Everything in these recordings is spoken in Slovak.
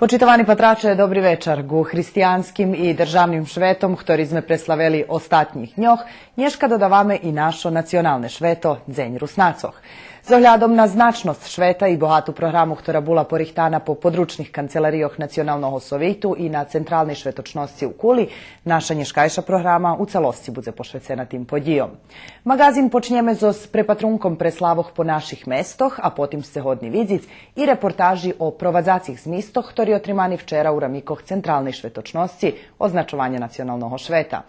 Počitowani patracze, dobry wieczór. Gu hristijanskim i državnim švetom, ktorí sme preslaveli ostatnjih dňoch, nješka dodavame i našo nacionalne šveto, Dzenj Rusnacoh. Z ohľadom na značnost šveta i bohatu programu, ktorá bola porihtana po područnih kancelarijoh Nacionalnog sovitu i na centralnej švetočnosti u Kuli, naša nješkajša programa u celosti bude pošvecena tim podijom. Magazin počnjeme s prepatrunkom preslavoh po naših mestoh, a potim ste hodni vidzic i reportaži o provadzacih z mistoh, ktorí otrimani včera u ramikoh centralnej švetočnosti označovanja nacionalnog šveta.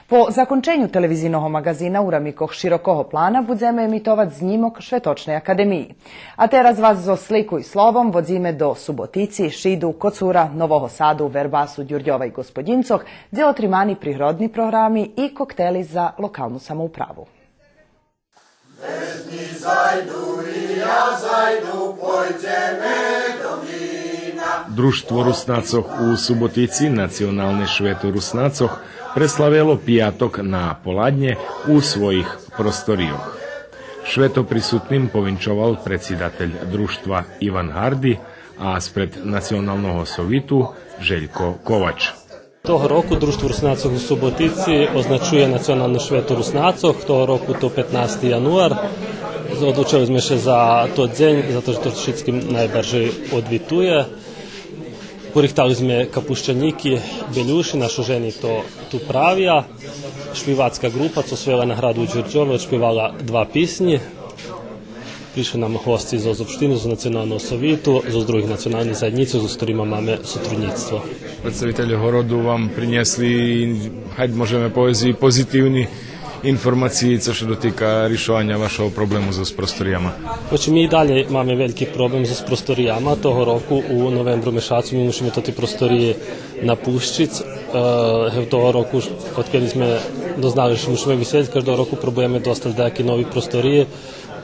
Po zakončenju televizijnog magazina u ramikoh širokoho plana budeme emitovat znimok Švetočnej akademiji. A teraz vas zo sliku i slovom vodzime do Subotici, Šidu, Kocura, Novoho Sadu, Verbasu, Đurđova i Gospodincoh, gdje otrimani prirodni programi i kokteli za lokalnu samoupravu. Vesni zajdu i ja zajdu, pojdeme do vina. Društvo Rusnacoh u Subotici, nacionalne šveto Rusnacoh, preslavelo pijatok na poladnje u svojih prostorijoh. Šveto prisutnim povinčoval predsjedatelj društva Ivan Hardi, a spred nacionalnog sovitu Željko Kovač. Toho roku društvo Rusnacoh u Subotici označuje nacionalne šveto Rusnacoh, toho roku to 15. januar. Odlučili smo se za to dzenj, zato što šitskim najbarže odvituje. Porihtali smo kapuščaniki, beljuši, našo ženi to tu pravija. Špivacka grupa, co svela na hradu Đurđova, odšpivala 2 pisnji. Prišli nam hosti za opštinu, za nacionalnu sovitu, za drugih nacionalnih zajednica, za ktorima máme sotrudnictvo. Predstavitelji horodu vam prinjesli, hajde možemo povezi, pozitivni informacije, co što dotika rješavanja vašeg problemu s prostorijama. Znači, mi i dalje máme veliki problem s prostorijama. Toho roku u novembru mešacu mi musimo toti prostorije napuščic. Toho roku, odkedy sme doznali, že musíme vyseliti, každého roku probujeme dostati nejaké novi prostorije.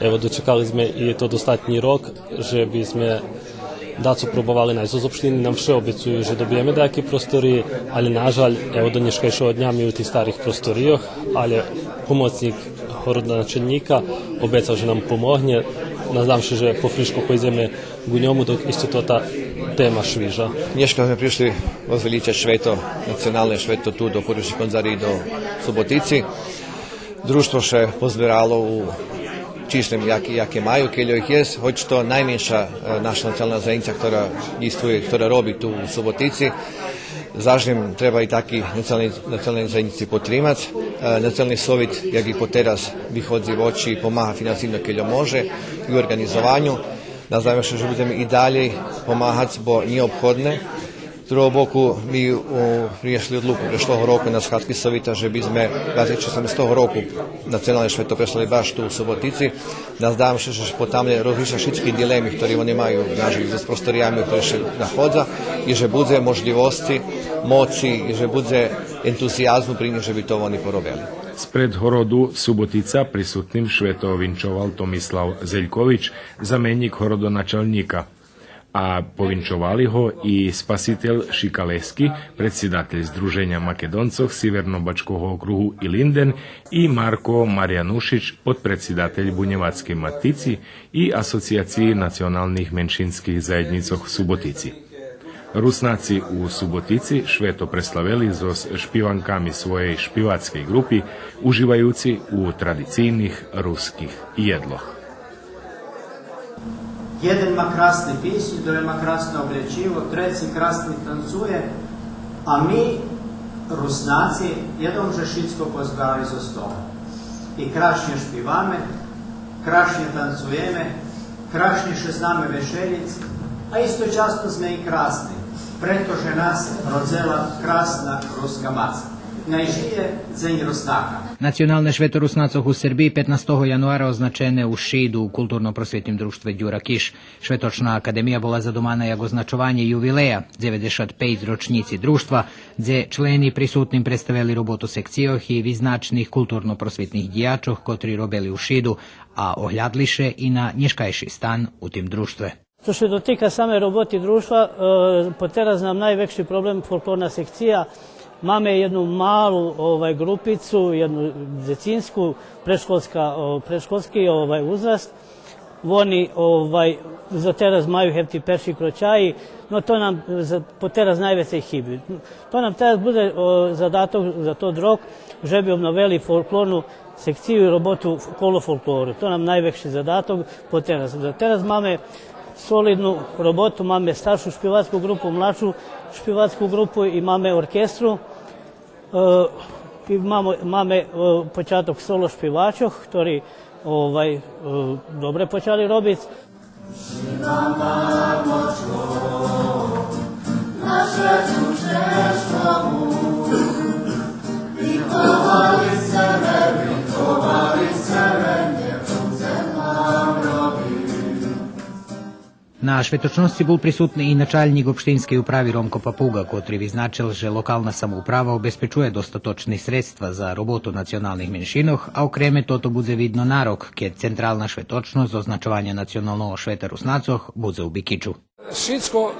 Evo, dočekali sme i to dostatnji rok, že bi sme daco probovali najzo z opštini, nam vše obecuju, že dobijeme nejaké prostorije, ali nažalj, evo do nješkajšo dnja mi u tih starih prostorijoh, ali pomocnik horodonačelnika obecal, že nam pomogne. Nadam se, že po friško pojdeme u njomu, dok isto to ta tema šviža. Nješka smo prišli ozveličati šveto, nacionalne šveto tu do Poruši Konzari do Subotici. Društvo še pozbiralo u čišnem jakie majú, keľo ich je, hoď to najmenša naša nacionalna zajednica, ktorá robí tu u Subotici. Zažnjem treba i taki nacionalne zajednici potrimati. Nacionalni sovit, jak i po teraz vyhodzi v oči i pomaha finansivno keľo može i u organizovanju. Nazvajme se, že budeme i dalje pomagati, bo nije obhodne. Z druhého boku mi priješli odluku prešlého roku na Shatski sovita, že by sme, že sme z toho roku nacionalne šveto preslali baš tu u Subotici. Nazdám se, že potamne rozličia všetky dilemy, ktoré oni majú nažiť so prostorijami, ktoré še nachodza, i že bude možljivosti, moci, i že bude entuzijazmu pri njih, že by to oni porobili. Spred horodu Subotica prisutnim šveto vinčoval Tomislav Zeljković, zamenjik horodonačelnika, a povinčovali ho i spasiteľ Šikaleski, predsjedatelj Združenja Makedoncov Sjevernobačkog okruhu Ilinden, i Marko Marjanušić, podpredsjedatelj Bunjevačke matici i Asocijaciji nacionalnih menšinskih zajednicov Subotici. Rusnaci u Subotici šveto preslaveli s špivankami svojej špivatskej grupi, uživajući u tradicijnih ruskih jedloh. Jedan ima krasne pismi, drugi ima krasno oblečivo, treći krasno tancuje, a mi, Rusnaci, jednom že šitsko pozbali za stol. I krašnje špivame, krašnje tancujeme, krašnje še z nami vešeljic, a isto často sme i krasni, pretože nas rodzela krasna ruska maca. Najžije Dzenj Rusnaka. Nacionalne šveto Rusnacoh u Srbiji 15. januara označene u Šidu u kulturno-prosvetnim društve Đura Kiš. Švetočna akademija bola zadomana jak označovanje juvileja 95 ročnici društva, gdje členi prisutnim predstavili robotu sekcijoh i viznačnih kulturno-prosvetnih dijačoh, kotri robili u Šidu, a ohljadliše i na nješkajši stan u tim društve. Što se dotika same roboti društva, poteraz nam najveći problem folklorna sekcija. Máme jednu malu grupicu, jednu djecinsku, predškolski uzrast, Вони za teraz majú hefti perši kročaji, no to nam po teraz najvecej chybi. To nam teraz bude zadatok za to rok, že bi obnovili folklornu sekciju i robotu kolo folkloru. To nam najveći zadatok po teraz. Za teraz máme solidnu robotu, máme staršu špivatsku grupu, mladšu špivatsku grupu i máme orkestru. Máme počatok solo špivačov, ktorí dobre počali robiť. Na sercu ciężko mu, wychowali sebe, nie chcę nam robić. На шветочности бил присутен и начальник општински управи Ромко Папуга, котрий відзначив, що локальна самоуправа обезпечує достаточні средства за роботу національних меншинах, а окреме тото буде видно нарок, ке центральна шветочност з означування національного швета Руснацох буде у Бикичу. Šitsko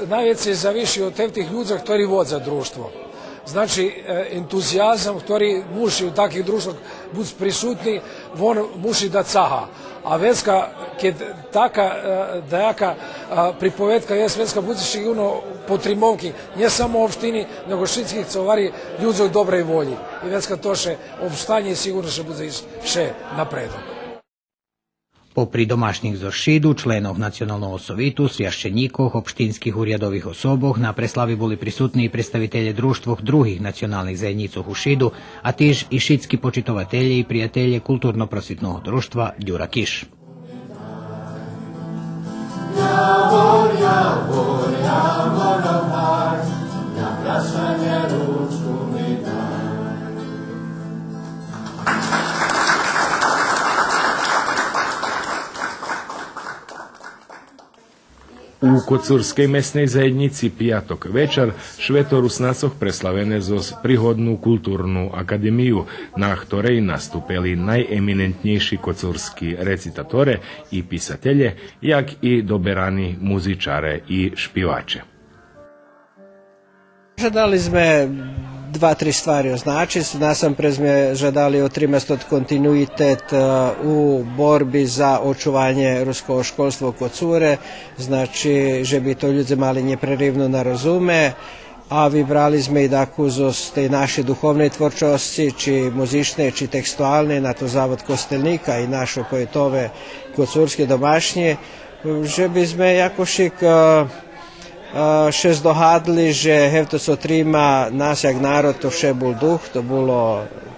najveće zavisi od tih ljudi koji vode društvo. Znači, entuzijazam, koji muši u takvih društvах biti prisutni, on muši da caha. A Venska, kad taka dajaka pripovedka je Venska bude sigurno po trimovki, ne samo u opštini, nego šitskih covari ljudi od dobre volji. I Venska to še opštanje sigurno še bude še napredom. Попри домашніх зо Шиду, членов Національного совіту, священников, общинських урядових особах, на преславі були присутні і представителі друштвох других національних заєдніців у Шиду, а теж і шидські почитователі і приятелі культурно-просвітного друштва Дюра Киш. U Kocurskej mesnej zajednici pijatok večer Šveto-Rusnacoh preslavene zoz prihodnú kultúrnu akademiju, na ktorej nastupili najeminentnejší kocurski recitatore i pisatelje, jak i doberani muzičare i špivače. Žadali sme 2-3 stvari označiti. Nasampred sme žadali otrimestot kontinuitet u borbi za očuvanje ruskog školstva kod cure, znači, že bi to ljudi mali neprerivno narozume, a vybrali sme i daku z tej naše duhovne tvorčosti, či muzične, či tekstualne, na to Zavod Kostelnika i naše poetove kocurske domašnje, že bi sme jakošik še zdohadli, že hevto so trima nas jak narod to vše bol duh,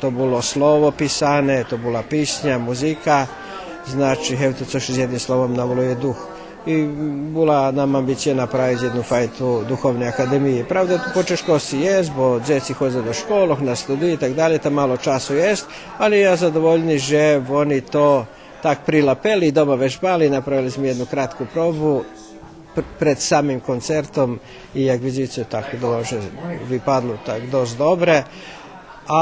to bolo slovo pisane, to bola písňa, muzika, znači hevto co še s jednim slovom navoluje duh. I bola nam ambicija napraviti jednu fajtu duhovne akademije. Pravda, po češkosti jest, bo djeci hoze do školoh, na studiju i tak dalje, tam malo času jest, ali ja zadovoljni, že oni to tak prilapeli, doma vežbali, napravili smo jednu kratku probu pred samim koncertom i jak vidite tako dože vypadlo tak dosť dobre. A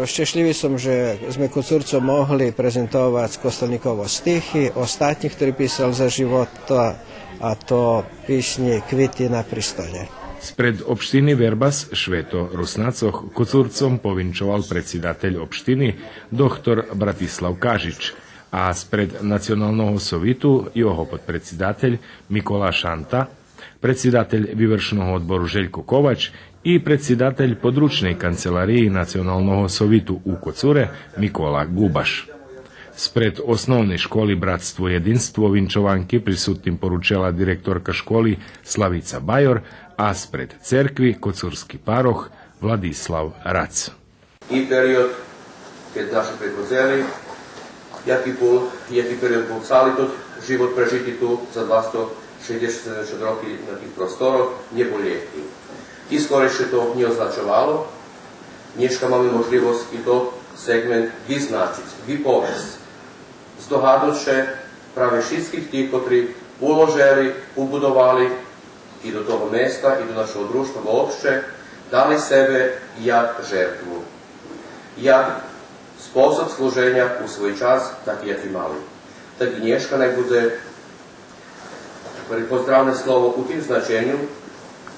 šťastlivý som, že sme Kocurcom mohli prezentovať Kostelnikovo stichy, ostatních, ktorý písal za života, a to písni Kviti na pristolje. Spred opštiny Verbas Šveto-Rusnacoh Kocurcom povinčoval predsjedatelj opštiny doktor Bratislav Kažič, a spred Nacionalnog sovitu jeho podpredsjedatelj Mikola Šanta, predsjedatelj Vyvršnog odboru Željko Kovač i predsjedatelj područnej kancelariji Nacionalnog sovitu u Kocure Mikola Gubaš. Spred osnovne školi Bratstvo jedinstvo vinčovanki prisutnim poručila direktorka školi Slavica Bajor, a spred cerkvi Kocurski paroh Vladislav Rac. I period kad naši predvozeli jaký period bol celý to život prežitý tu za 260 roky na tých prostoroch, nebol liehký. I skorejšie to neoznačovalo. Dneska máme možnosť i to segment vyznačiť, vypovesť. Zdohádnuť práve všetkých tých, ktorí uložili, ubudovali i do toho mesta, i do našeho družstva uopšte, dali sebe jak žertvu. Jak spôsob služenja u svoj čas, taký, jaký mali. Tak i dneška nek bude pozdravné slovo u tým značenju,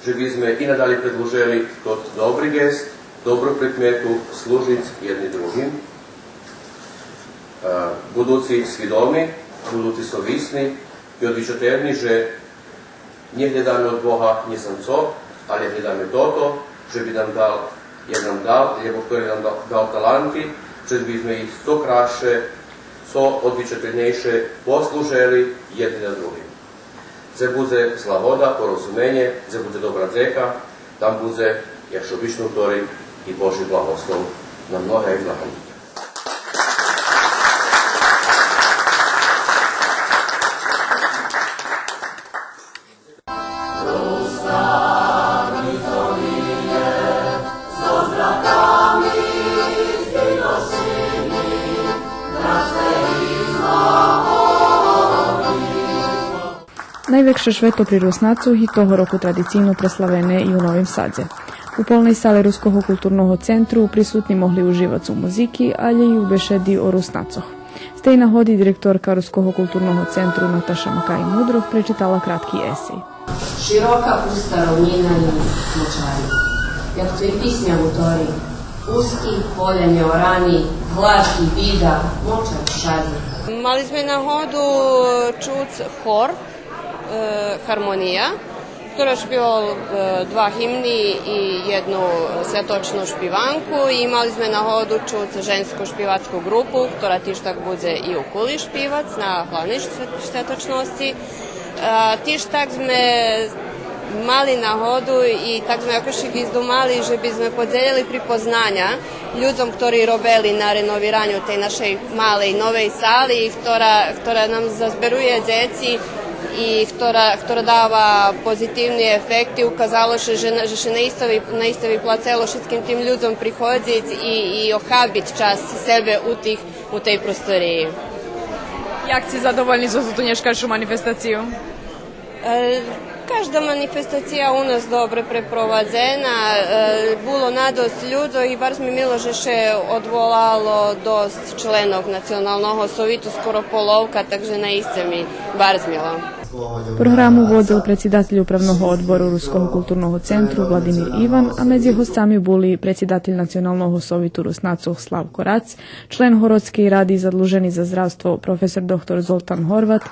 že by sme i nadalje predložili tot dobrý gest, dobrú predmetu služiť jedni drugim. Budúci svidomi, budúci совісні і odvičaterni, že nehľadáme od Boha nesamco, ale hľadáme toto, že by nám dal, jak nám dal, lebo ktorý nám dal talenty, že by sme ich co krajšie, co odvičaternejšie poslúžili jedni na druhým. Це буде злагода, порозуміння, це буде добра дзека, там буде, якщо вічно вторий, і Божий благослов на многе і благо. Najväkšie šveto pri Rusnacoch i toho roku tradicijno preslavené i u Novim Sadze. U polnej sale Ruskog kulturnog centru prisutni mogli uživati u muziki, ali i u bešedi o Rusnacoch. Z tej nahodi direktorka Ruskog kulturnog centru Nataša Makaj Mudrov prečitala kratki esej. Široka pusta rovnina i močari, jak to i pismja u tori, uski, polje neorani, vlaž i bida, močar šazi. Mali sme na hodu čuc hor, harmonija, ktorá špieval dva himny i jednu svetočnu špivanku i imali sme na hodu čuc žensku špivačku grupu, ktorá tiež tak bude i u kuli špivac na hlavnej svetočnosti. Tiež tak sme mali na hodu i tak sme akož izdumali, že by sme podelili pripoznanja ľuďom, ktorí robili na renoviranju tej našej malej novej sali, ktorá nám zazberuje deci i ktorá dáva pozitívne efekty. Ukázalo się, že się naiste vyplacelo všetkým tým ľuďom prichodziť i ochabiť čas sebe u tej prostoriji. Jak ste zadovoljni za tu dneškašnju manifestaciju? Każda manifestacija u nas dobro preprovadzena, bilo nadost ľudov i bar mi milo, že še odvolalo dost členov nacionalnog sovitu, skoro polovka, takže naiste mi bar zmilo. Programu vodil predsjedatelj upravnog odboru Ruskog kulturnog centru Vladimir Ivan, a među hostami bili predsjedatelj Nacionalnog sovitu Rusnacoh Slavko Rac, člen Horodske radi zadluženi za zdravstvo profesor dr. Zoltan Horvat,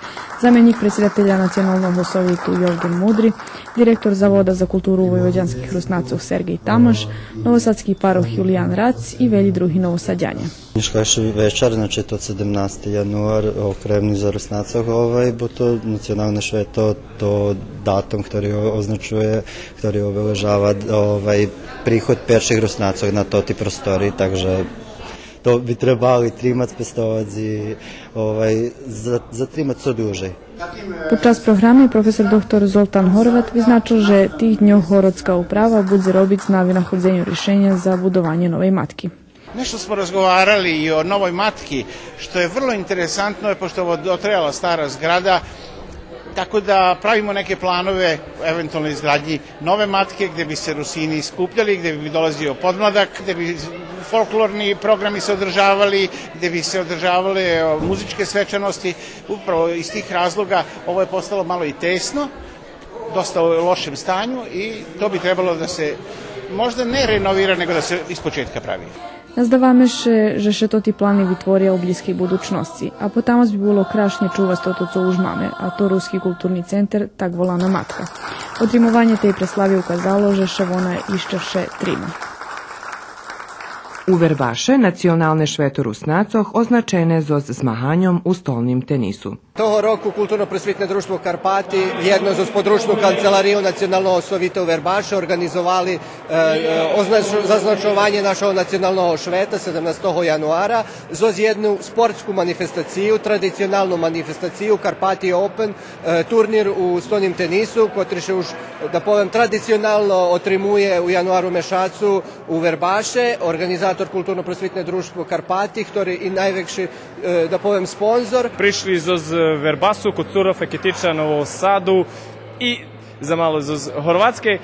zamjenik predsjedatelja Nacionalnog sovitu Jovgen Mudri, direktor Zavoda za kulturu vojvođanskih Rusnacoh Sergej Tamaš, novosadski paroh Julijan Rac i velji drugi novosadjanja. Dneškašnji večer, znači to 17. januar, okremni za Rusnacoh, bo to nacionalne šveto, to datum, ktorý označuje, ktorý obeležava prihod perših Rusnacoh na toti prostori, takže to bi trebali trimati, pestovati i zatrimati co duže. Podczas programy profesor dr. Zoltan Horvat vyznačil, že tih dňoch Horodska uprava bude robiť na vynahodzenju rješenja za budovanje nove matki. Nešto smo razgovarali i o novoj matki, što je vrlo interesantno, pošto je dotrajala stara zgrada, tako da pravimo neke planove eventualno izgradnji nove matke gdje bi se Rusini skupljali, gdje bi dolazio podmladak, gdje bi folklorni programi se održavali, gdje bi se održavale muzičke svečanosti. Upravo iz tih razloga ovo je postalo malo i tesno, dosta u lošem stanju i to bi trebalo da se možda ne renovira, nego da se ispočetka pravi. Nazdávame się, že to ti plani vytvoria u bliskej budućnosti, a potamos bi bilo krašnje čuvati to, co už máme, a to Ruski kulturni centar, tak volana matka. Odrimovanje tej preslavi ukazalo, že še vona iščeše trima. U Verbaše nacionalne šveto Rusnacoh označene zo zmahanjom u stolnim tenisu. Того року культурно-просвітне дружство Карпати єдно з подручну канцеларію Національного совіту Вербаша організували зазначування нашого національного швета 17 януара з одну спортську маніфестацію, традиціональну маніфестацію Карпати Open, турнір у стольнім тенісу, котрий ще уж, да повем, традиціонально отримує у януару мешацу у Вербаше, організатор культурно-просвітне дружство Карпати, який і найвекший, да повем, спонзор. Prišli z Verbasu, kod Cura Feketiča na Novom Sadu i za malo z Horvatske.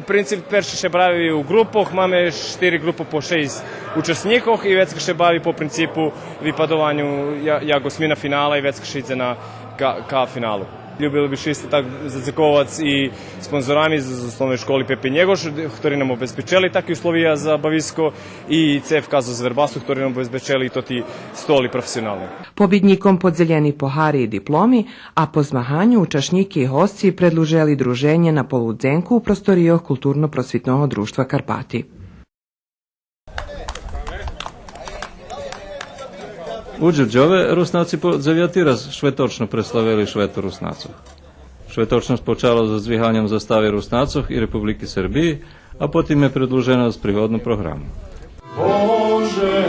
Принцип перше ще bavi u grupah, máme 4 grupe po 6 učesnikov i vecka še bavi po principu vypadovanju jako smina finala i vecka še ide ka finalu. Ljubili bi isto tak Zadzekovac i sponzorami z osnovnoj školi Pepe Njegoš, ktorí nam obezpečili takvi uslovija za bavisko, i CFK za Zverbastu, ktorí nam obezpečili to ti stoli profesionalni. Pobjednikom podeljeni pohari i diplomi, a po zmahanju učašnjiki i hosci predlužili druženje na poludzenku u prostorijah Kulturno-prosvitnog društva Karpati. У Đurđove Rusnaci po 9. raz švetočno preslavili Šveto Rusnacov. Švetočno spočalo za zvihanjem zastave Rusnacov i Republike Srbije, a potim je predluženo s prihodnom programu. Bože,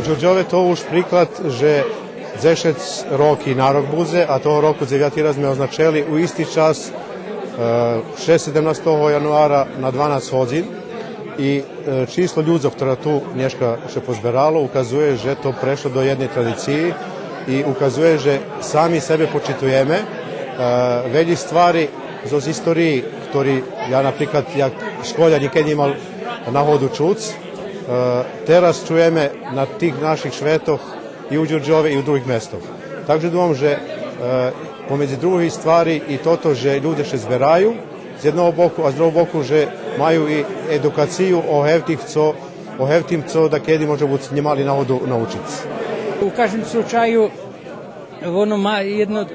Đurđove to už príklad, že 10 roky na rok bude, a toho roku 9. raz sme označili u isti čas 17. januara na 12 hodin i číslo ľudí, ktoré tu dneska še pozberalo, ukazuje, že to prešlo do jednej tradícii i ukazuje, že sami sebe počitujeme. Veľa stvari zo historiji, ktorý ja napríklad, jak škola nikad nemal nahodu čuc, teraz čujeme na tých našich švetoch i u Đurđove i u drugih mestoch. Takže dúfam, že pomedzi druhých stvari i toto, že ľudia še zberaju z jednog boku, a z drugog boku, že majú i edukaciju o hevtim, co da kedy može biti nemali nahodu naučici. U kažem slučaju, ono ma jedno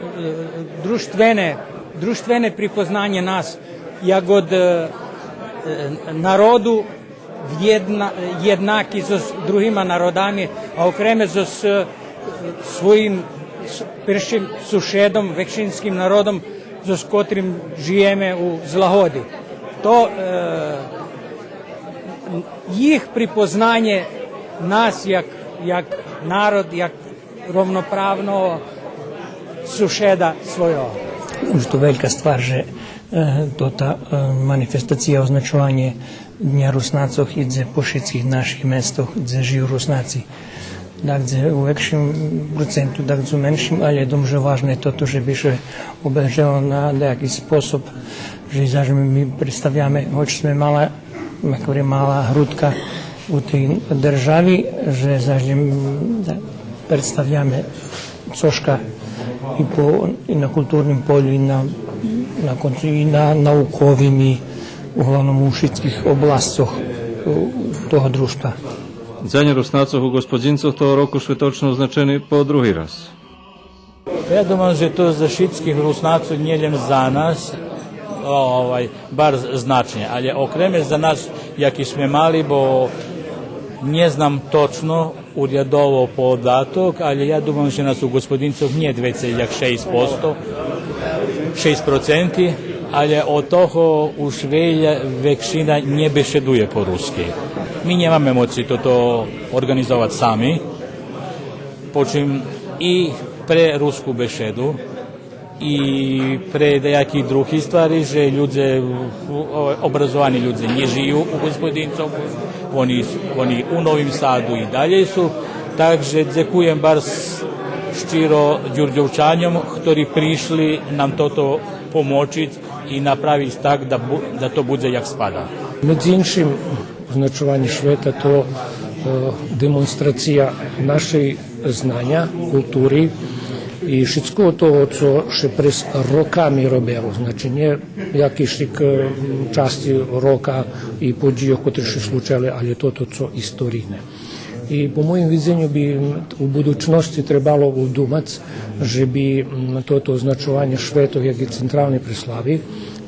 društvene pripoznanje nas, jagod narodu jednaki z drugima narodami, a okreme z svojim pršim sušedom, većinskim narodom, z kotrim žijeme u zlahodi. To jih pripoznanje nas jak narod, jak rovnopravno sušeda svojo. Što velika stvar, že to ta manifestacija označovanje Dnja Rusnacov idze po všetkých našich mestoch, kde žijú Rusnaci. Takže u väčším procentu, takže u menším, ale je že važno je toto, že by še obeželo na nejaký spôsob, že zažme my predstavljame, hoć sme malá hrudka u tej državi, že zažme predstavljame coška i na kulturnim polju i na koncu i na naukovim i uglavnom u všetkých oblastoch toho društva. Deň Rusnacov u gospodincoch toho roku švetočno označeni po drugi raz. Ja думам, že to za všetkých Rusnacov nie len za nás, bar značne, ale okreme za nás, jaký sme mali, bo ne znam točno urjadovo podatok, ali ja думам, že nas u gospodincoch nie 2,6%, 6%, ale od toho už väčšina nebešeduje po rusky. My nemáme moci toto organizovať sami, počím i pre ruskú bešedu, i pre nejakých druhých stvari, že obrazovani ľudia nežijú u gospodincov, oni u Novim Sadu i dalje su, takže ďakujem bar štiro Đurđovčanjom, ktorí prišli nam toto pomočiť i napraviť tak, da to bude jak spada. Med іншим, označovanje Šveta to demonstracija našej znanja, kulturi І wszystko to, co ще през роками робило, значить не якісь часті рока і події, які ще случали, але то, co історичне. I po mojem vidzenju bi u budućnosti trebalo udumati, že bi toto označovanje švetov, jak je centralni preslavi,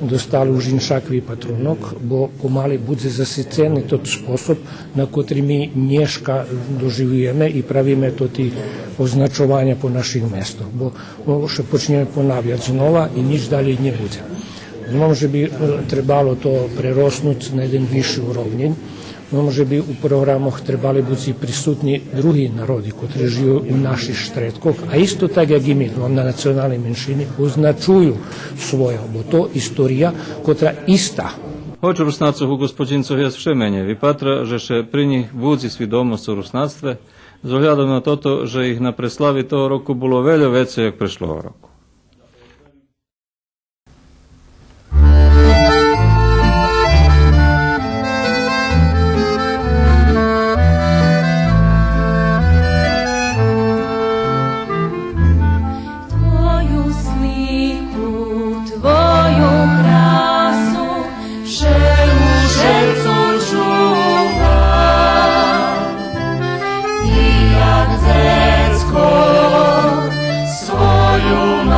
dostali už inšakvi patronok, bo pomali bude zasiceni tot sposob na kotri mi nješka doživujeme i pravime toti označovanja po naših mestov. Bo še počneme ponavljati znova i nič dalje ne bude. Znam, že bi trebalo to prerosnuti na jedan viši urovnjen. Може би у програмах trebali бути присутні другі народи, котрі живуть у наших штретках, а істо так, як і ми, на національній меншині, означують своє, бо то історія, котра іста. Hoć Rusnacoh u gospodzincov jest všemenje, vypatra, že še pri nich budzi svidomosť o Rusnactve, z ohľadom na toto, že ich na preslavi toho roku bolo veľa vecej, jak prešlého roku. Svoju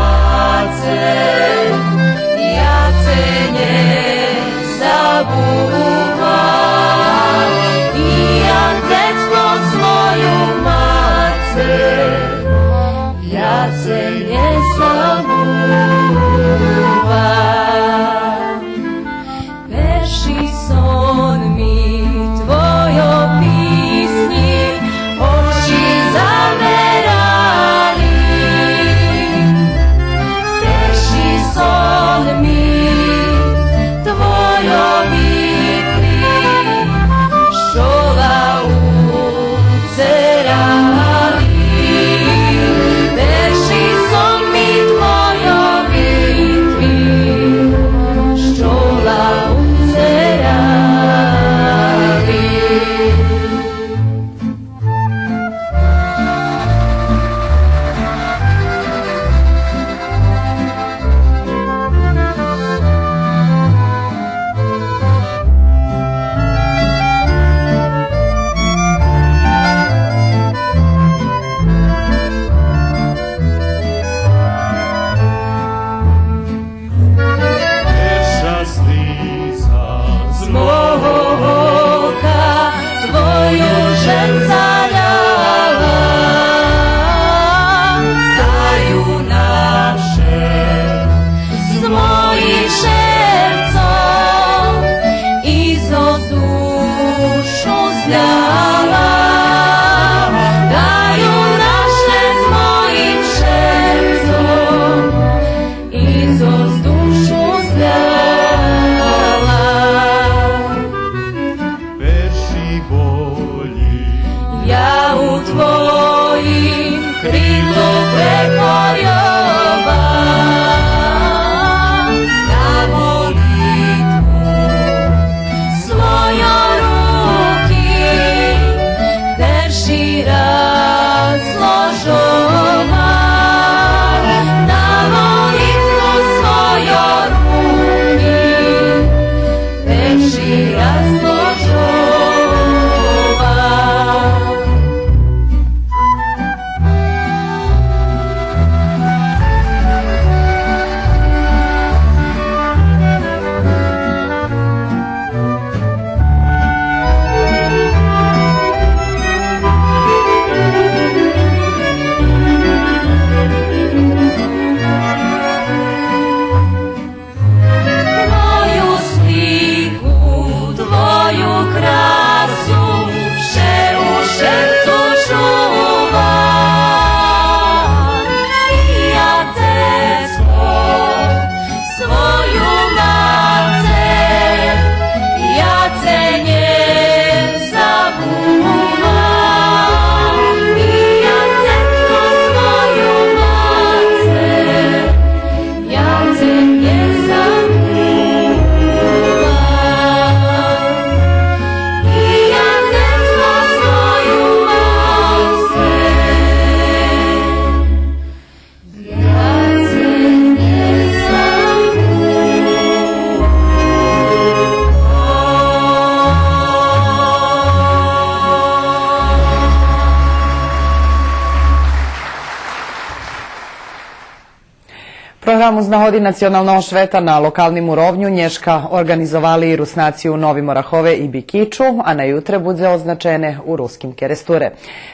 Ramu z nahodi nacionalného šveta na lokalnim urovnju Nješka organizovali Rusnaciju Novi Morahove i Bikiču, a na jutre budze označene u ruskim keresture.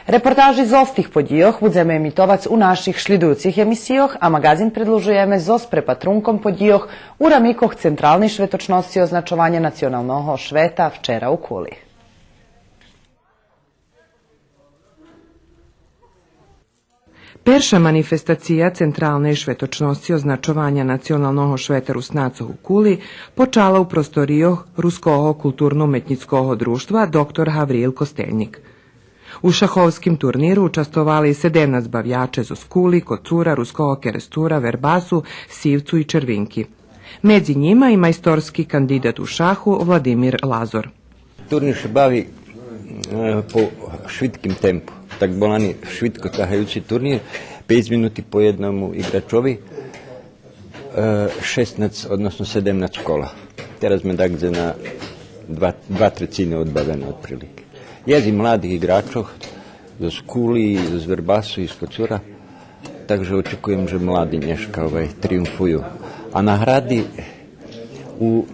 Reportaži z ostih podíjoh budzeme emitovac u naših šlidujucih emisijoh, a magazin predlužujeme zos prepatrunkom podíjoh u ramikoh centralni švetočnosti označovanja nacionalnog šveta včera u Kuli. Perša manifestacija centralne švetočnosti označovanja nacionalnog šveta Rusnacov u Kuli počala u prostorijoh Ruskoho kulturno-umetnickog društva dr. Havril Kostelnik. U šahovskim turniru učestvovali 17 bavljače z Kuli, Kocura, Ruskoho kerestura, Verbasu, Sivcu i Červinki. Među njima i majstorski kandidat u šahu Vladimir Lazor. Turnir se bavi po švitkim tempu. Tak bolani švitko trahajući turnir, 5 minuti po jednomu igračovi, 16, odnosno 17 kola. Teraz me dakle na 2/3 odbavene otprilike. Jezi mladih igračov z Kuli, z Verbasu i z Kocura, takže očekujem, že mladi Nješka triumfuju. A nahradi u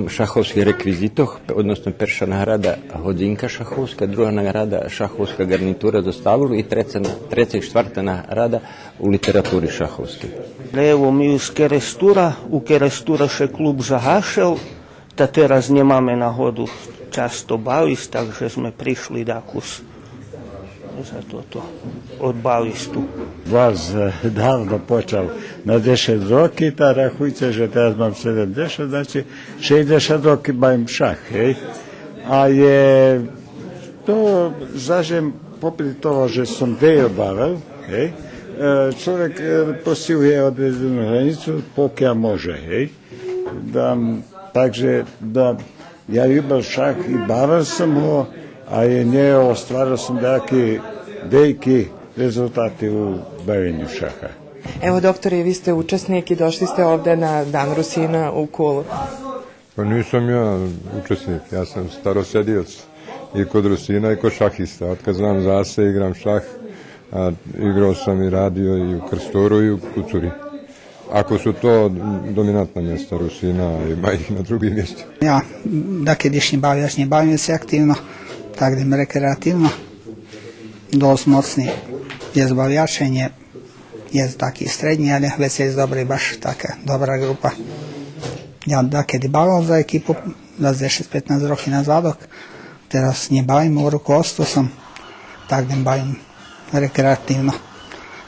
šahovskih rekvizitoh, odnosno perša nagrada hodinka šahovska, druga nagrada šahovska garnitura za stavulu i treća i četvrta nagrada u literaturi šahovske. Evo mi u kerestura še klub zahašel, ta teraz nemáme nahodu často baviť, takže sme prišli dakus za toto od bavistu. Vas davno počal na 10 roky, ta rahujte, že teraz mám 70, znači 60 roky bavim šach, hej. A je to, zažem, popri toho, že som dejo bavil, hej, človek posihuje određenu hranicu, pokiaľ može, hej. Takže ja ljubal šach i bavil sam ho, a je nje ostvario sam dejki rezultati u bavljenju šaha. Evo, doktore, vi ste učesnik i došli ste ovde na Dan Rusina u Kulu. Pa nisam ja učesnik, ja sam starosedioc i kod Rusina i kod šahista. Od kad znam za se igram šah, a igrao sam i radio i u Krstoru i u Kucuri. Ako su to dominantna mjesta Rusina, ima ih na drugim mjestima. Ja, dakedišnji bavljač, ne bavim se aktivno, tak da rekreativno. Dost mocni je zbavljačenje, je taki srednji, ali već je dobra i baš taka dobra grupa. Ja dakedi bavim za ekipu, za 10-15 roky nazadok, teraz ne bavim u rukovodstvu sam, tak da bavim rekreativno,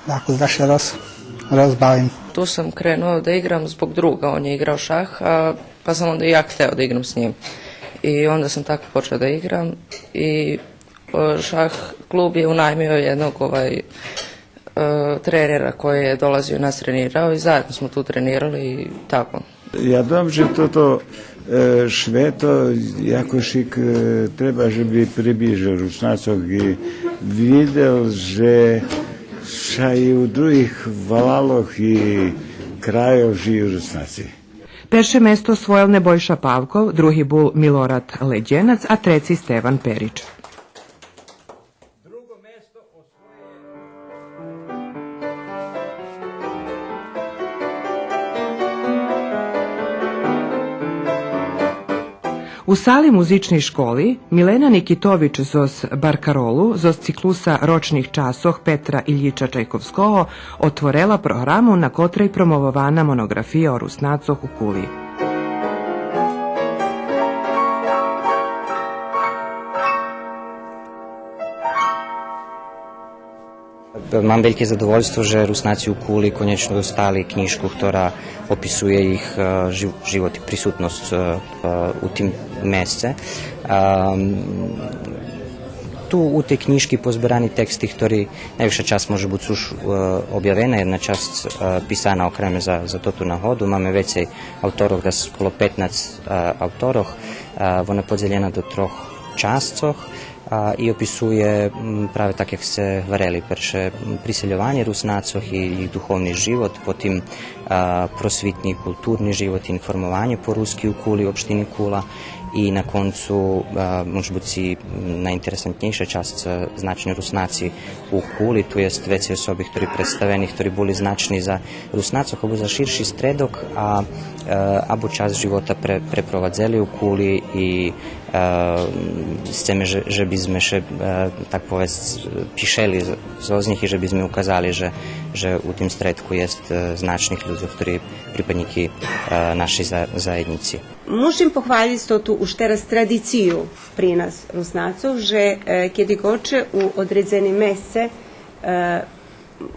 tako da se razbavim. Tu sam krenuo da igram zbog druga, on je igrao šah, pa sam onda i ja hteo da igram s njim. I onda sam tako počeo da igram i šah klub je unajmio jednog trenera koji je dolazio i nas trenirao i zajedno smo tu trenirali i tako. Ja dom, že toto šveto jako šik treba, že bi približil Rusnacov i videl, že i u drugih valaloh i krajov živi Rusnaci. Perše mesto osvojil Nebojša Pavkov, drugi bul Milorad Leđenac, a treći Stevan Perić. U sali muzičnej školi Milena Nikitović zos Barkarolu, zos ciklusa ročnih časoh Petra Iljiča Čajkovskoho otvorela programu na kotrej promovovana monografija o Rusnacoh u Kuli. Mam velike zadovoljstvo, že Rusnaci u Kuli koniečno dostali knjižku, ktorá opisuje ich život i prisutnost u tim mesce. Tu u tej knjižki pozberani teksti, ktorí najvyššia časť môže byť už objavená, jedna časť písaná okreme za toto náhodu. Máme vecej autorov, da skoro 15 autorov. Ona je podeljena do 3 časťoch i opisuje práve tak, jak ste vareli, perše priseljovanje Rusnacov i ich duhovni život, potim prosvitni kulturni život, informovanje po ruski u Kuli, opštini Kula i na koncu може бути najinteresantnejša časť značni Rusnaci u Kuli, tu jest veci osobi, ktorí predstavení, ktorí boli značni za Rusnacov, alebo za širší stredok, abo čas života preprovadzeli u Kuli i chceme, že by sme tak povedz píšeli z nich i že by sme ukázali, že u tým stredku jest značných ľudí, ktorí pripadníky našej zajednici. Musim pohvaliti tu už teraz tradiciju pri nas Rusnacov, že kedy goče u odredzeni mese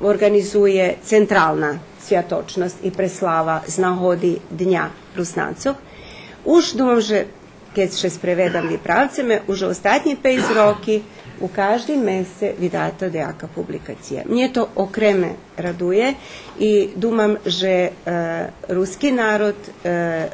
organizuje centralna svjatočnost i preslava z nahodi Dnja Rusnacov. Už думам, že keď še sprevedam vypravceme, už ostatnji 5 roki u každý mese vidata dejaka publikacija. Mnje to okreme raduje i думам, že ruski narod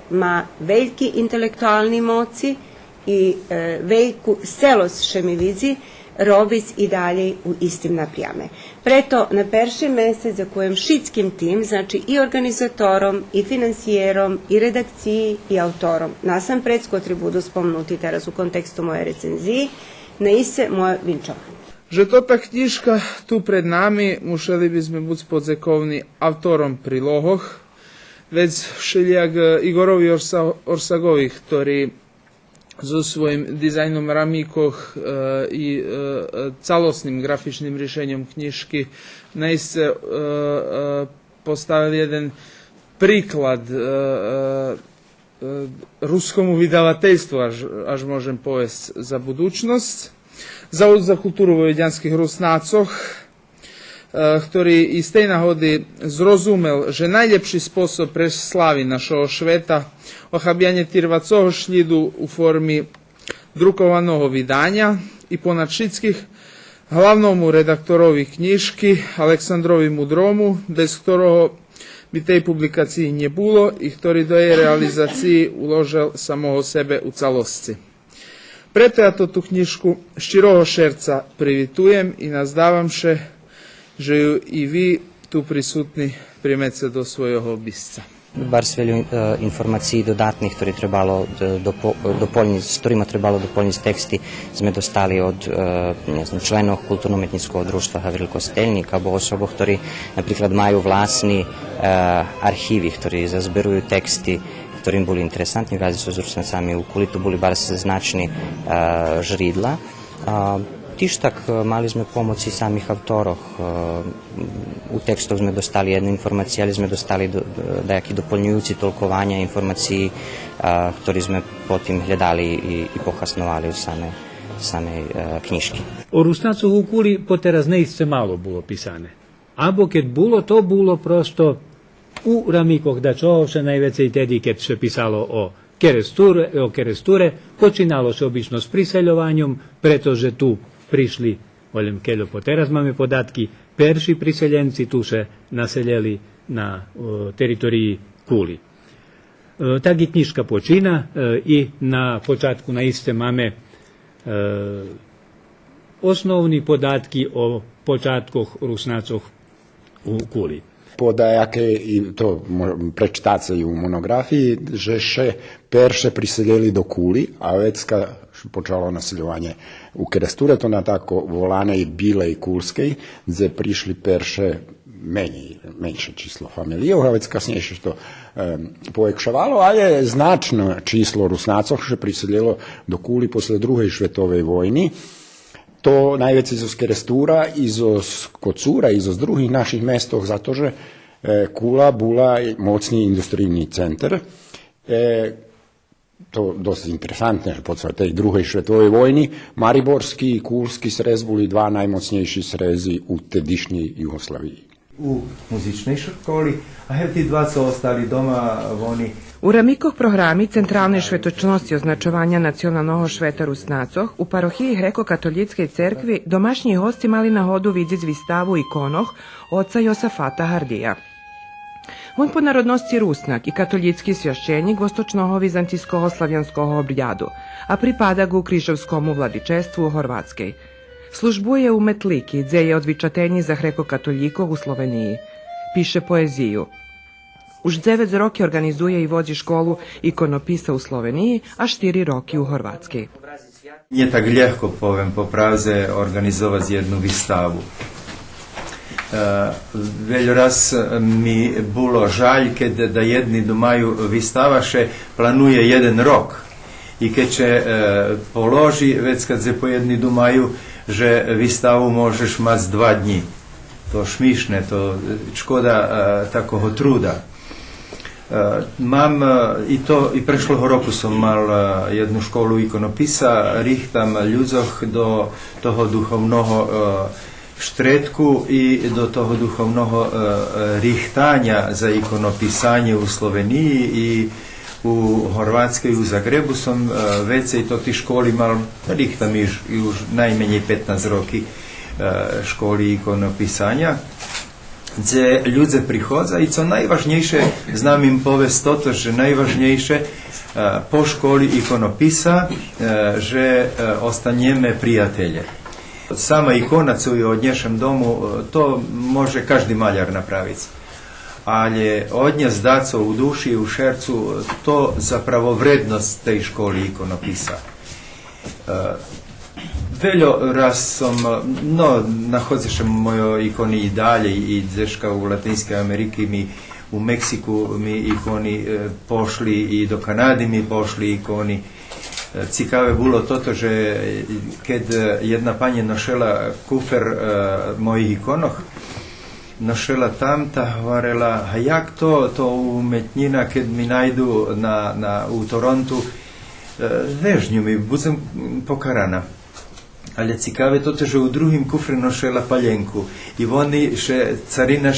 ma veljki intelektualni moci i veljku selost še mi vidzi robic i dalje u istim naprijame. Preto na perši mesec za kojem šitskim tim, znači i organizatorom, i financijerom, i redakciji, i autorom, nasam kotri budu spomnuti teraz u kontekstu moje recenziji, na ise moje vinčovanje. Že to ta knjižka tu pred nami, mušeli bismo biti spodzekovni autorom prilohoh, već všelijak Igorovi Orsagovih, ktorý so svojim dizajnom ramíkoch i calosnim grafičnim rješenjem knjižky naiste postavili jeden priklad ruskomu vydavateljstvu, až môžem povesti, za budućnost. Zavod za kulturu vojvodjanskih Rusnacoh, ktorý iz tej nahody zrozumel, že najlepší spôsob preslavi našeho šveta ohabjanje tirvacoho šljidu u formi drukovanog vydanja i ponad všetkých hlavnomu redaktorovi knjižky Aleksandrovi Mudromu, bez ktorého by tej publikaciji nie bilo i ktorý do jej realizaciji uložil samoho sebe u calosti. Preto ja to tu knjižku ščiroho šerca privitujem i nazdavam še, že ju i vi tu prisutni primete do svojho obisca. Bar sve informaciji dodatnih, ktorý trebalo s ktorima trebalo dopoljniť teksti, sme dostali od členov kulturno-umetnického društva Havril Kostelnik, alebo osobo, ktorí napríklad majú vlastní archívi, ktorí zazberujú texty, ktorým boli interesantni, vezi su s Rusnacami u Kuli, tu boli bar značni žridla. Tištak, mali sme pomoci samih autorov. U tekstov sme dostali jednu informaciju, ali sme dostali dajaki dopoljňujúci tolkovanja informaciji, ktorí sme potom hľadali i pohasnovali u samej knjižki. O Rusnacoch u Kuli poteraz neisce malo bilo pisane. Abo keď bilo, to bilo prosto u ramikoh da čohoše najvecej tedy, keď se pisalo o keresture, počinalo se obično s priseľovanjom, pretože tu prišli, volim keľo po teraz máme podatky, perši priseljenci tu se naseljeli na teritoriji Kuli. Tak i knjižka počina i na počatku na iste máme osnovni podatki o počatkoh Rusnacoh u Kuli. Podajaké i to prečtáce i u monografiji, že še perše priseljeli do Kuli, a vecka počalo naseljovanje u Keresture, to na tako volanej Bilej Kulskej, gdje prišli perše menše číslo familijov, a već kasnije što poekšavalo, a je značno číslo Rusnacov, že priseljelo do Kuli posle druhej švetovej vojni. To najveći iz Kerestura, iz Kocura, iz drugih naših mestoh, zato že Kula bula mocni industrijni centar. To dosta interesantne, že po tej druhej švetovej vojni Mariborski i Kulski srez boli dva najmocnejší srezi u tedišnjej Jugoslaviji. U muzičnej školi, a ti dva su ostali doma, oni... U ramikoh programi Centralne švetočnosti označovanja nacionalnog šveta Rusnacoh u parohiji Greko-katolitske cerkvi domašnji hosti mali na hodu vidjeti vistavu ikonoh oca Josafata Hardija. On po narodnosti Rusnak i katolitski svjašćenik vostočnog vizantijskog slavjanskog obrijadu, a pripada ga u križevskom vladičestvu u Horvatskej. Službuje u Metliki, gdje je odvičatenji za Greko-katolikov u Sloveniji. Piše poeziju. Už 9 roki organizuje i vodi školu ikonopisa u Sloveniji, a 4 roki u Horvatskej. Nie tak ľahko, poviem popravze, organizovať jednu výstavu. Veľa raz mi bolo žalj, keď da jedni domajú výstavaše, planuje jeden rok. I keď položi, već kad se po jedni domajú, že výstavu môžeš mať 2 dní. To šmišne, to škoda takoho truda. Mám i prešloho roku som mal jednu školu ikonopisa, richtam ľudzoch do toho duchovného štretku i do toho duchovného richtania za ikonopisanie u Sloveniji i u Horvátskej, u Zagrebu som vecej to tí školy mal, richtam už najmenej 15 roky školy ikonopisania, gdje ľudze prichodza i co najvažnejšie, znam im povest toto, že najvažnejšie po školi ikonopisa, že ostanjeme prijatelje. Sama ikona, co je od nješem domu, to može každi maljar napraviti. Ali odnjes daco u duši i u šercu, to zapravo vrednost tej školi ikonopisa. Veľo raz som, nachodzišem mojo ikony i dalje i dzeška u Latinskej Ameriki u Meksiku mi ikoni pošli i do Kanady mi pošli ikoni. Cikave bilo toto, že kad jedna panje nošela kufer mojih ikonoh, nošela tam, ta hovorila, a jak to umetnina kad mi najdu u Torontu, vežnju mi, budem pokarana. Ale ciekawe to, że u drugim kufry noszela paljenku i oni carina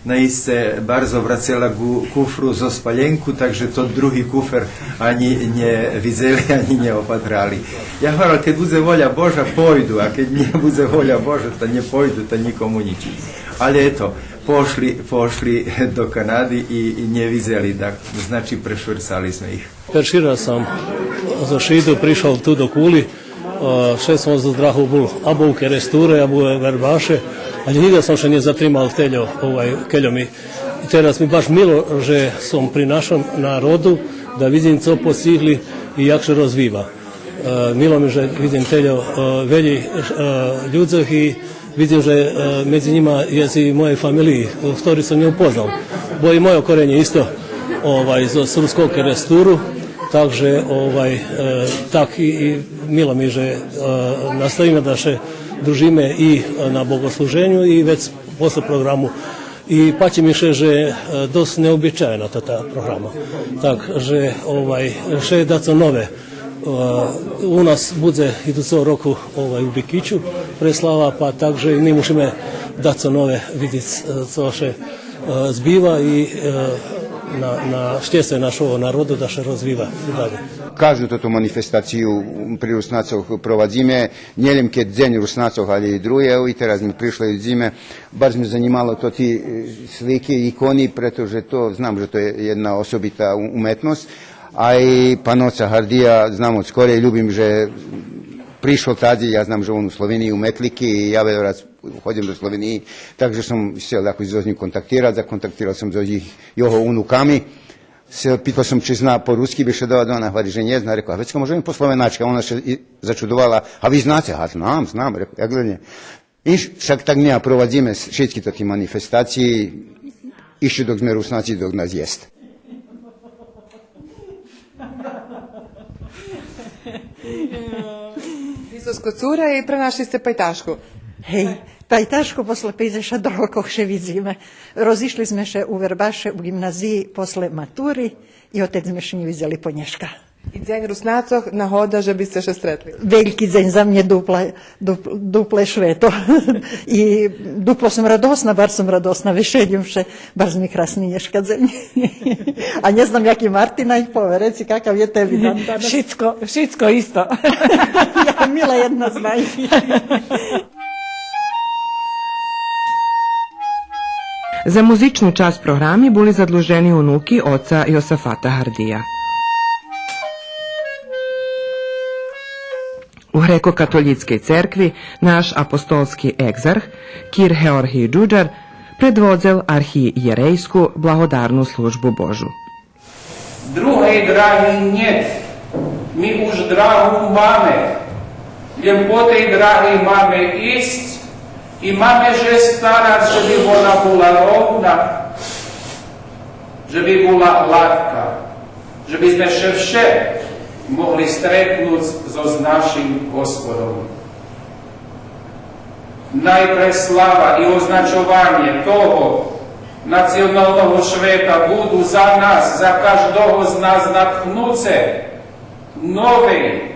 naiste bardzo wracela kufru zo spaljenku, takže to drugi kufer ani nie widzieli, ani nie opatrali. Ja hovoral, kad bude volja Boža, pojdu, a kad nije bude volja Boža, to nie pojdu, to nikomu niči. Ali eto, pošli do Kanady i nie widzieli, znači prešvrcali smo ih. Perši raz sam za šidu prišao tu do Kuli, še som zdrahu bol abo u Keresture, abo u Verbaše, ali nikada sam še nije zatrimal teljo keljomi. I teraz mi baš milo, že som pri našom narodu, da vidim co postigli i jak se rozviva. Milo mi, že vidim teljo velji ľudzoch i vidim, že među njima je i moje familiji, s ktorih sam nje upoznal. Bo i moje korenje isto za srpskog Keresturu, takže tak i milo mi, že nastavimo da še družime i na bogosluženju i već posle programu. I pači mi že dost neobičajena ta programa. Takže še daco nove. U nas bude idućeg roku u Bikiću preslava, pa takže i mi musíme daco nove vidjeti co še zbiva i na štjese našого narodu da se rozviva dalje. Kažu to manifestaciju pri Rusnacoh provadzime, njeljem kad dzenj Rusnacoh, ali i druje, evo i teraz mi prišle iz zime, bar mi zanimalo to ti slike, ikoni, pretože to, znam, že to je jedna osobita umetnost, a i Panoca Hardija, znam od skore, ljubim, že prišao tadzi, ja znam, že on u Sloveniji u Metliki i ja veľa raz hodim do Sloveniji, takže som chcel tako s njim kontaktirati, zakontaktirao sam s jeho unukami, pitao sam či zna po ruski, biše da ona hvali, že nje zna, rekao, a već ka možemo po slovenački, ona še začudovala, a vi znate, a znam, rekao, ja gledam. I však tak nja provadzime všetky to ti manifestaciji, išli dok sme Rusnaci, dok nas jest. Isto cura i prenašli ste Pajtašku. Hej, Pajtašku posle 50 rokov še vidíme. Rozišli sme še u Verbaše u gimnaziji posle maturi i otec sme še nie vidjeli po nješka. I dzenj Rusnacoh nahoda, že biste še stretli. Veliki dzenj za mnje duple šveto. I duplo sam radosna, bar sam radosna vešenjem še, bar mi krasni nješka dzenj. A ne znam jaki Martina ih pove, reci kakav je tebi dan danas. Šitsko isto. Ja mila jedna znaj. Za muzični čas programi bili zadluženi unuki oca Josafata Hardija. U Greko-katolickej cerkvi naš apostolski egzarh, Kir Georgij Đuđar, predvodzel arhijerejsku blagodarnu službu Božu. Druhej drahy нет. My už drahu máme. Len po tej drahy máme ísť i máme že starať, že by ona bola rovná, že by bola hladká, že by sme vše mohli stretnúť so s našim Gospodom. Najprv sláva i označovanie toho nacionálneho sveta budú za nás, za každého z nás natchnúce novej,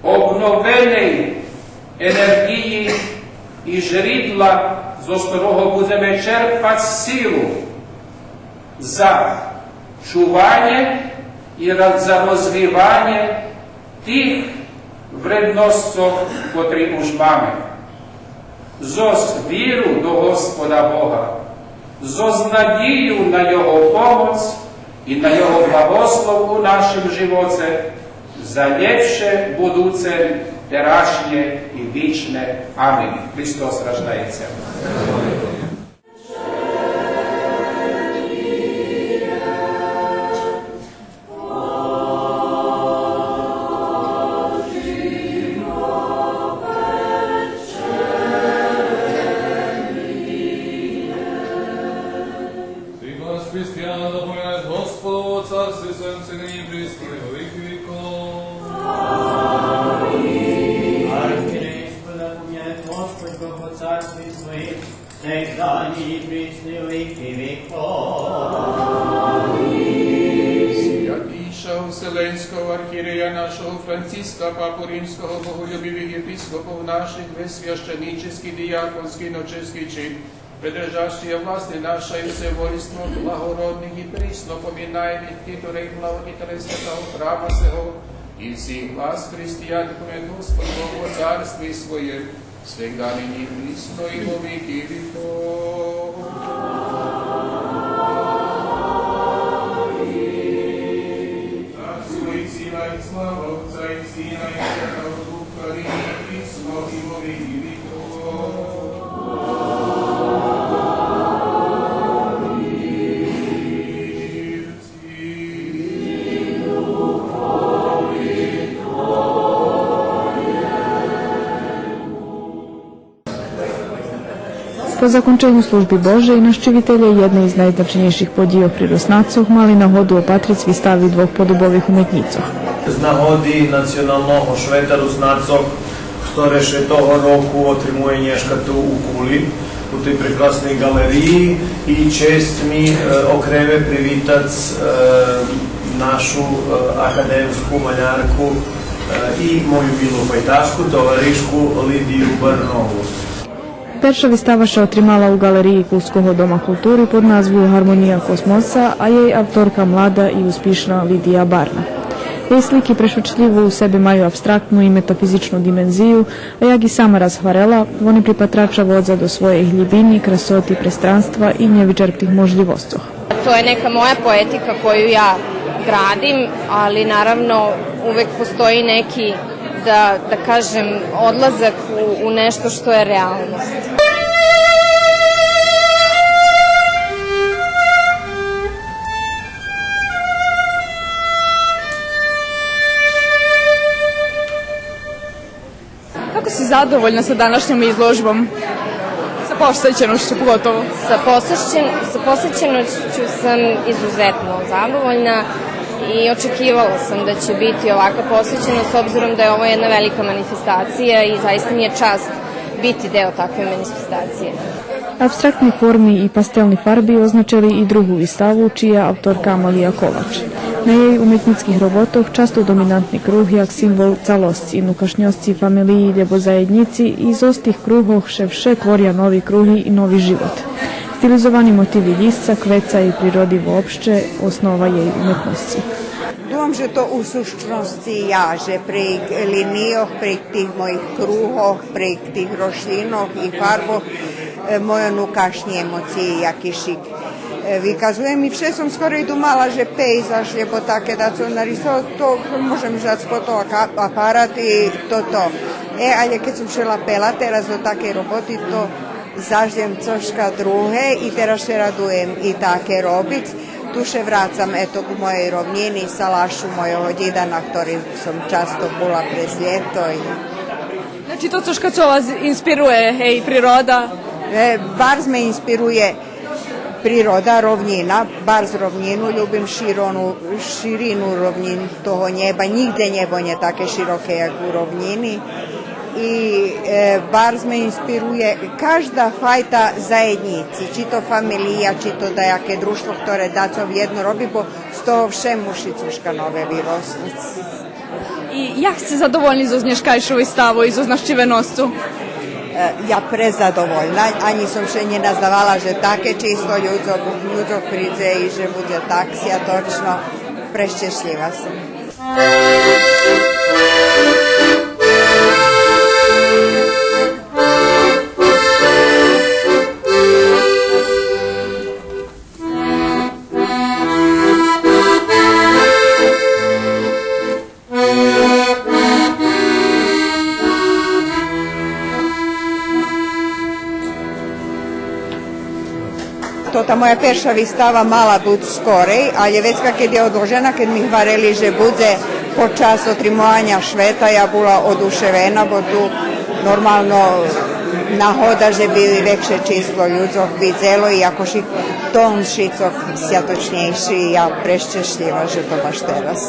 obnovenej energii i žridla, zo ktorého budeme čerpať sílu za čuvanie i za rozvíjanie tých vrednostov, ktoré už máme. Zos víru do Gospoda Boha, zos nadію na Jeho pomoc i na Jeho blahoslov u našem živote za lepšie budúce, terašnie i wieczne. Amen. Chrystus рождається. Вселенського архієрея нашого Франциска, Папу Римського, боголюбивих єпископов наших, весь священнический, диаконский, ноческий чин, придержащие власти нашей всевольство, благородных и присно поминаемых титулей благодетелей святого храма сего, и всех вас, христиан, помет Господу, царстве Своем, всегда ныне присно и во веки веков. Слава Отца и Сына и Святого Духа, ныне и присно и во веки веков. Po zakončenju službi Bože i naščevitelje jedne iz najznačajnejších podijov pri Rusnacoch mali nahodu opatric vystavi dvoch podobovih umetnicov. Z nahody nacionalnog šveta Rusnacov, ktoré še toho roku otrimuje Nješka tu u Kuli, u tej prekrasnej galeriji i čest mi okreve privitac našu akademsku maljarku i moju milu pajtašku, tovarišku Lidiju Barnovu. Перша вистава ще отримала у галереї Кулського дома культури під назвою «Гармонія космоса», а її авторка млада і успішна Лідія Барна. Jej slike prešučljivo u sebi maju abstraktnu i metafizičnu dimenziju, a jak i sama razhvarela, oni pripatrača vodza do svoje hljibini, krasoti, prestranstva i nevičerpnih možljivostoh. To je neka moja poetika koju ja gradim, ali naravno uvek postoji neki, da kažem, odlazak u nešto što je realnost. Kako si zadovoljna sa današnjom izložbom? Sa posvećenošću pogotovo? Sa posvećenošću sam izuzetno zadovoljna i očekivala sam da će biti ovakva posvećenost s obzirom da je ovo jedna velika manifestacija i zaista mi je čast biti deo takve manifestacije. Abstraktni formi i pastelni farbi označili i drugu vystavu, čija autorka Amalija Kovač. Na jej umetnických robotoch často dominantný kruh jak symbol calosti, nukašnjosti, familiji, lebo zajednici i z ostih kruhov vše tvoria novi kruhi i novi život. Stilizovani motivi lisca, kveca i prirodi uopšte osnova jej umetnosti. Думам, že to u suštnosti jaže prek linijoh, prek tih mojih kruhov, prek tih rošlinov i farbov, moje nukašnje emocije, jaki šik. Vykazujem i vše som skoro i dumala, že pejzaž, lebo také da som narisala, to môžem žať z fotoaparát i to. Ale keď som šela pela teraz do také roboty, to zaždem cožka druhé i teraz še radujem i také robiť. Tu še vracam eto k mojej rovnini salašu mojho dida, na ktorý som často bola prez ljeto. Znači to cožka čo vas inspiruje, hej, priroda? Barz me inspiruje priroda, rovnina, barz rovninu, ljubim širinu rovnin toho njeba, nigde njebo nije take široke jak u rovnini. I barz me inspiruje každa fajta zajednici, či to familija, či to da jaké društvo, ktoré dacov jedno robi, bo z toho vše muši cuška nove vyrosnici. I jak ste zadovoljni zo znješkajšu vystavu i zo znaščivenoscu? Ja prezadovoljna, ani som še nie nazdavala, že také čisto ľudzo príde i že bude tak točno. Prešťastlivá som. Tota moja perša výstava mala buď skorej, ale vecka, keď je odložena, keď mi hvareli, že bude počas otrimovania šveta, ja bola oduševena, bo tu normalno nahoda, že by vekšie číslo ľudzov videlo i akoši tón šicov sjatočnejší, ja prešťašljiva, že to baš teraz.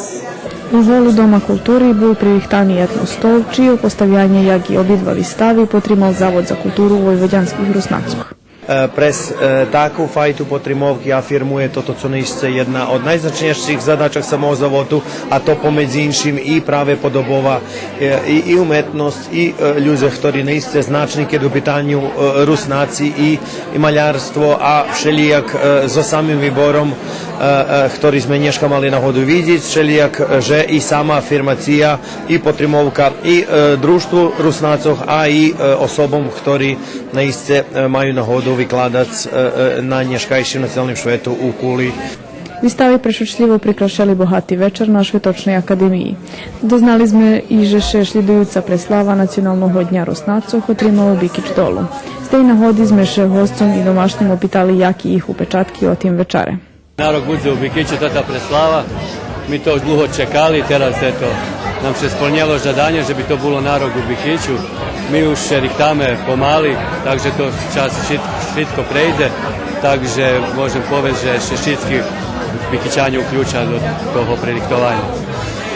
U holu Doma kulturi bol privihtaný etnostol, čije postavljanje, jak i obidva výstavy potrimal Zavod za kulturu u vojvođanskih Rusnacoh. Prez takvu fajtu potrimovki afirmuje toto, co nejste jedna od najznačnejších zadačak samого zavodu, a to pomedzi inším i práve podobova i umetnosť, i ľudia, ktorí nejste znační, keď u pitanju Rusnáci i maľarstvo a všelijak so samým výborom, ktorý sme dneška mali nahodu vidieť, všelijak, že i sama afirmacija i potrimovka i društvu Rusnácoch a i osobom, ktorí nejste majú nahodu vykladac na nješkajším nacionalnim švetu u Kuli. Výstavy prešučljivo prikrašali bohati večer na Švetočnej akademiji. Doznali sme i že še šljedujúca preslava Nacionalnog dňa Rusnacoh otrimalo Bikić dolu. Z tej nahodi sme še hostom i domašnjim opitali jaki ih upečatki o tim večare. Narod bude u Bikiću, tata preslava. Mi to dlho čekali, teraz eto nam se splnjelo žadanje, že bi to bilo narod u Bikiću. Mi už rihtame pomali, takže to čas šitko prejde, takže môžem povedať, že še šitky Bikićani uključa do toho prerihtovanja.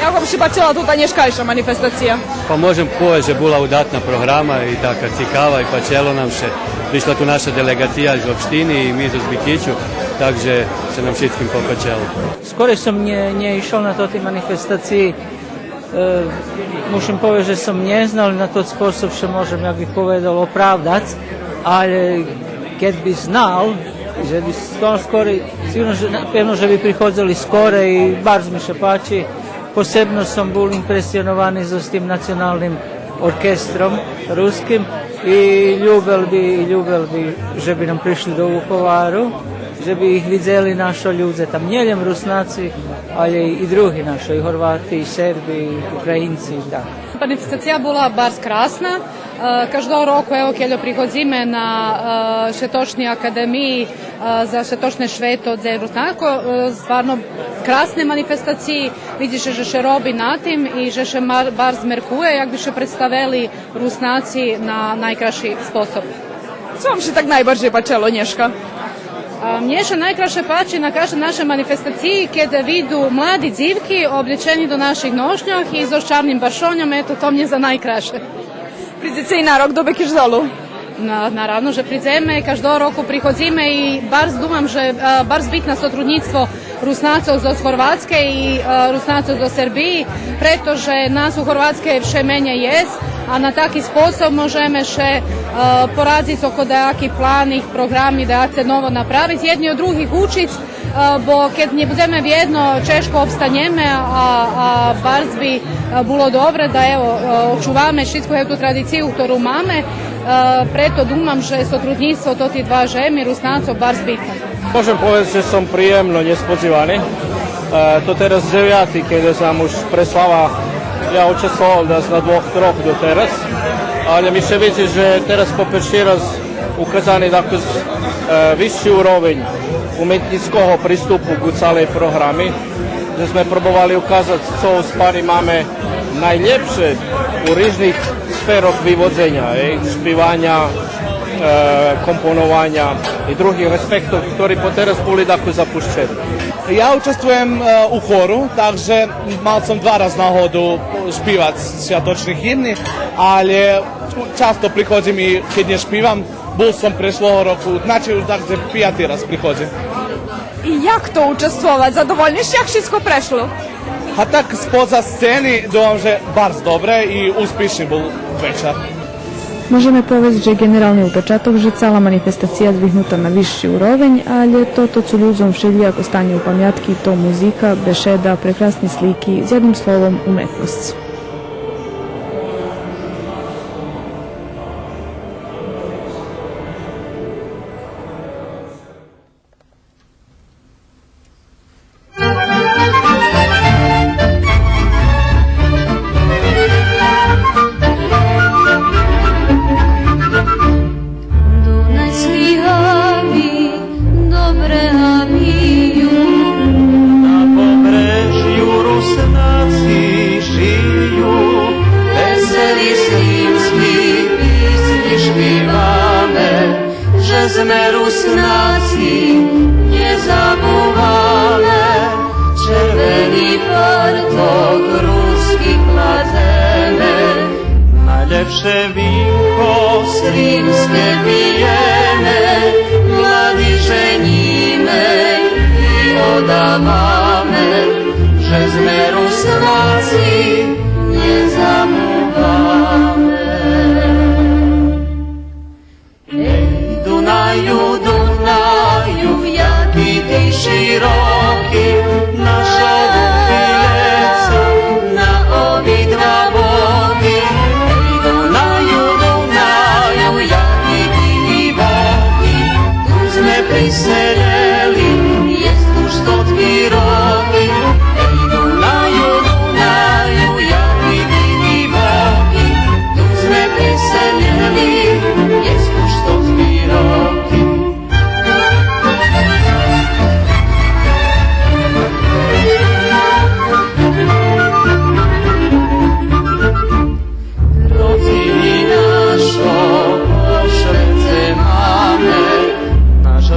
Jak vam se bacila tu ta nješkajša manifestacija? Pa môžem povedať, že bola udatna programa i taka cikava i pačelo nam še. Prišla tu naša delegacija iz opštini i mi iz Bikiću, takže še nam šitkim popačelo. Skoro som nie išao na toj manifestaciji. Mušim povedať, že som neznal na to spôsob, že môžem, jak bych povedal, opravdať, ale keď by znal, že by skoro, sigurno, pevno, že by prichodzili skoro i barz mi še páči. Posebno som bol impresionovaný so s tým nacionálnym orkestrom ruským i ljubel bi, že by nám prišli do Vukovaru, že by ih vidjeli naši ljudi tam, njeljem Rusnaci, ali i drugi naši, i Horvati, i Serbi, i Ukrajinci i tako. Manifestacija bila bar krasna. Každého roku, evo, keď prichodzíme na Švetočnej akademii za Švetočné šveto za Rusnako, stvarno krasne manifestacije, vidiš, že še robi na tim i že še bar zmerkuje, jak bi še predstavili Rusnaci na najkraši sposob. Co vam še tak najbardziej pačelo, Nješka? Mne še najkraše pači na kažem našoj manifestaciji kada vidu mladi dzivki oblečeni do naših nošnjah i so čarnim bašonjom, eto to mnje za najkraše. Priđete i na rok do Bikić dolu? Naravno, že pridzeme, každého roku prichodzíme i bar dumam, že bar zbitna sotrudnictvo Rusnacov zo Chorvátske i Rusnacov zo Srbiji, pretože nás u Chorvátske vše menje jest, a na taki sposob možeme še poraditi oko dejaki planih, programi, dejake novo napraviti, jedni od drugih učić, bo keď ne budeme vjedno češko obstanjeme, a barz bi bilo dobre da evo očuvame šitsku tu tradiciju, ktorú máme, preto dumam, že sotrudnictvo toti dva žemi, Rusnacov, barz bitno. Môžem povedať, že som príjemno nespodzívaný. To teraz 9, keď sam už preslava, ja učestvoval na 2-3 do teraz, ale mi se vidi, že teraz po prvi raz uказаний також вищий уровень umetnického prístupu k celej programy, že sme probovali ukázať, co v stvari máme najlepšie u rýžnych sférok vyvodzenia, špívania, komponovania i druhých aspektov, ktorí poteraz boli tako zapuštení. Ja učestvujem u choru, takže mal som 2 raz náhodu špívať sviatočný hymny, ale často prichodím i keď nešpívam. Bol som prešlého roku, znači už takže 5. raz prichodím. I jak to učestvovať? Zadovoljniš jak všetko prešlo? A tak spoza scény dúfam, že bardzo dobre i úspešný bol večer. Možeme povedať, že generálny upečatok, že celá manifestacija zdvihnutá na vyšší úroveň, ale toto cu ľuďom všelijako stanje u pamiatky, to muzika, bešeda, prekrasne slíky, s jedným slovom umetnosť. Najlepsze winko rimskie pijemy, mladi ženíme i odávame, že sme Rusnáci nezamúvame. Ej, Dunaju, Dunaju, jaký ty široký, naša rupileca na obidva boky. Priseleli, jest už 100 roky. Ej, Dunaju, Dunaju, jaký divoký. Tu sme priseleli, jest už 100 roky. Rodziny našo pošrce máme,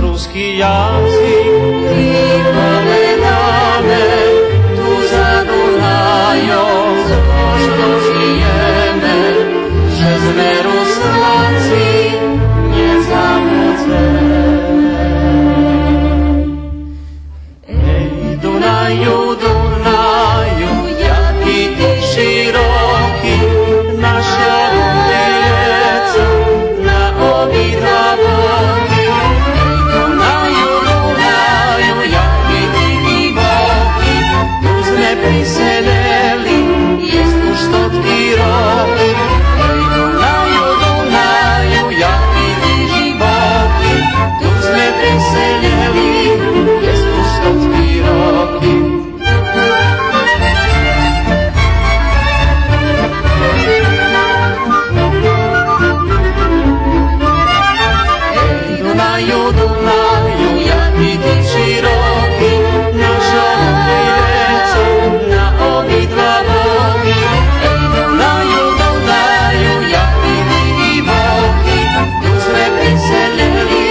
ruský jazyk vypovedáme, tu za Dunajom zložno žijeme, že sme Rusláci nezamúceme. Ej, Dunaju, Dunaju, jaký ty široký, naša rubieca na obidva boky. Priseleli, jest už 100 roky. Ej, Dunaju, Dunaju, jaký ty životý. Tu sme priseleli, jest už 100 roky. Ej, Dunaju, Dunaju, jaký ty široký, naša rupileca na obidva boky. Ej, Dunaju, Dunaju, jaký ty divoký, tu sme priseleli,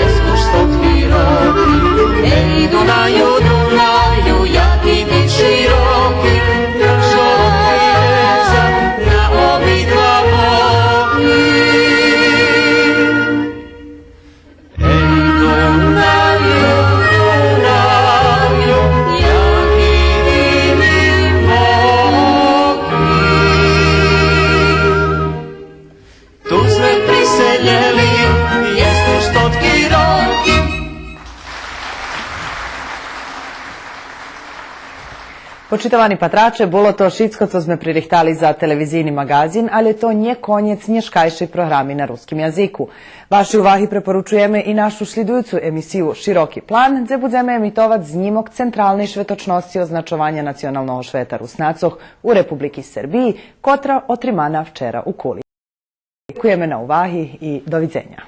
jest už 100 roky. Ej, Dunaju, Dunaju, jaký ty široký, naša rupileca na obidva boky. Počitavani patrače, bolo to všetko, co sme pririhtali za televizijni magazin, ali to nie koniec nješkajših programi na ruskim jaziku. Vaši uvahi preporučujeme i našu slidujucu emisiju Široki plan, gdje budeme emitovat znimok centralnej švetočnosti označovanja nacionalnog šveta Rusnacoh u Republiki Srbiji, kotra otrimana včera u Kuli. Dziękujemy na uvahi i doviđenja.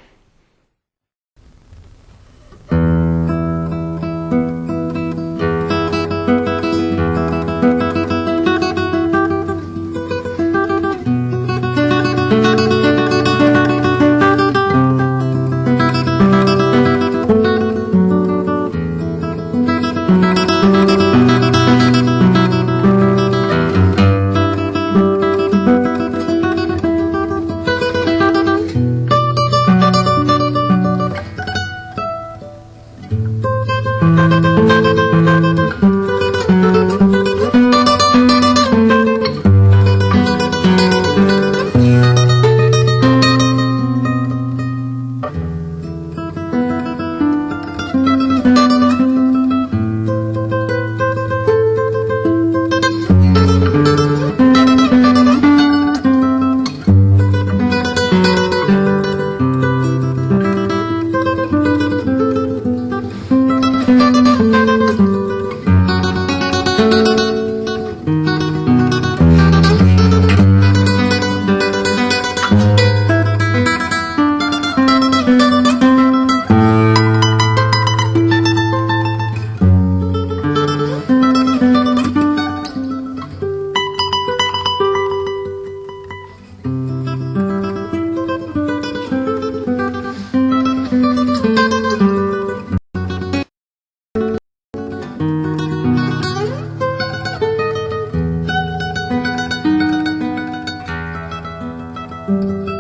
Rusina.